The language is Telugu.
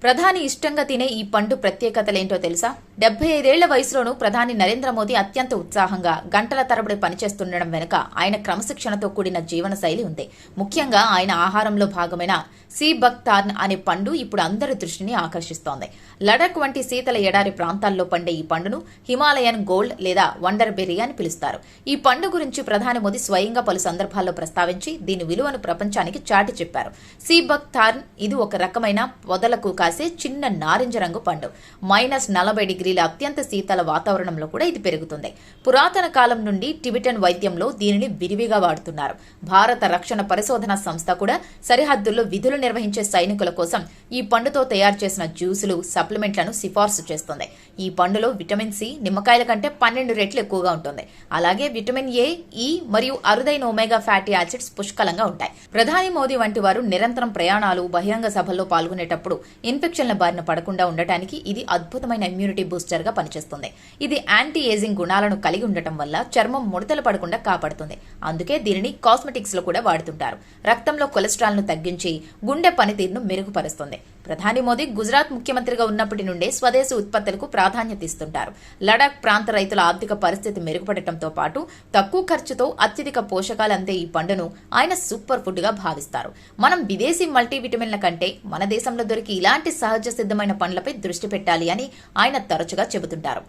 ప్రధాని ఇష్టంగా తినే ఈ పండు ప్రత్యేకతలేంటో తెలుసా? 75 వయసులోనూ ప్రధాని నరేంద్ర మోదీ అత్యంత ఉత్సాహంగా గంటల తరబడి పనిచేస్తుండడం వెనుక ఆయన క్రమశిక్షణతో కూడిన జీవన శైలి ఉంది. ముఖ్యంగా ఆయన ఆహారంలో భాగమైన సీ బక్తార్న్ అనే పండు ఇప్పుడు అందరి దృష్టిని ఆకర్షిస్తోంది. లడక్ వంటి శీతల ఎడారి ప్రాంతాల్లో పండే ఈ పండును హిమాలయన్ గోల్డ్ లేదా వండర్ బెర్రీ అని పిలుస్తారు. ఈ పండు గురించి ప్రధాని మోదీ స్వయంగా పలు సందర్భాల్లో ప్రస్తావించి దీని విలువను ప్రపంచానికి చాటి చెప్పారు. సీ బక్తార్న్ ఇది ఒక రకమైన పొదలకు కాసే చిన్న నారింజ రంగు పండు. -40 డిగ్రీల అత్యంత శీతల వాతావరణంలో కూడా ఇది పెరుగుతుంది. పురాతన కాలం నుండి టిబెటన్ వైద్యంలో దీనిని విరివిగా వాడుతున్నారు. భారత రక్షణ పరిశోధన సంస్థ కూడా సరిహద్దుల్లో విధులు నిర్వహించే సైనికుల కోసం ఈ పండుతో తయారు చేసిన జ్యూసులు, సప్లిమెంట్లను సిఫార్సు చేస్తుంది. ఈ పండులో విటమిన్ సి నిమ్మకాయల కంటే 12 రెట్లు ఎక్కువగా ఉంటుంది. అలాగే విటమిన్ ఏ, ఈ మరియు అరుదైన ఒమేగా ఫ్యాటీ యాసిడ్స్ పుష్కలంగా ఉంటాయి. ప్రధాని మోదీ వంటి వారు నిరంతరం ప్రయాణాలు, బహిరంగ సభల్లో పాల్గొనేటప్పుడు ఇన్ఫెక్షన్ల బారిన పడకుండా ఉండటానికి ఇది అద్భుతమైన ఇమ్యూనిటీ బూస్టర్ గా పనిచేస్తుంది. ఇది యాంటీ ఏజింగ్ గుణాలను కలిగి ఉండటం వల్ల చర్మం ముడతలు పడకుండా కాపాడుతుంది. అందుకే దీనిని కాస్మెటిక్స్ లో కూడా వాడుతుంటారు. రక్తంలో కొలెస్ట్రాల్ ను తగ్గించి గుండె పనితీరును మెరుగుపరుస్తుంది. ప్రధాని మోదీ గుజరాత్ ముఖ్యమంత్రిగా ఉన్నప్పటి నుండే స్వదేశీ ఉత్పత్తులకు ప్రాధాన్యత ఇస్తుంటారు. లడాక్ ప్రాంత రైతుల ఆర్థిక పరిస్థితి మెరుగుపడటంతో పాటు తక్కువ ఖర్చుతో అత్యధిక పోషకాలు అందే ఈ పండును ఆయన సూపర్ ఫుడ్ గా భావిస్తారు. మనం విదేశీ మల్టీవిటమిన్ల కంటే మన దేశంలో దొరికి ఇలాంటి సహజ సిద్ధమైన పండ్లపై దృష్టి పెట్టాలి అని ఆయన తరచుగా చెబుతుంటారు.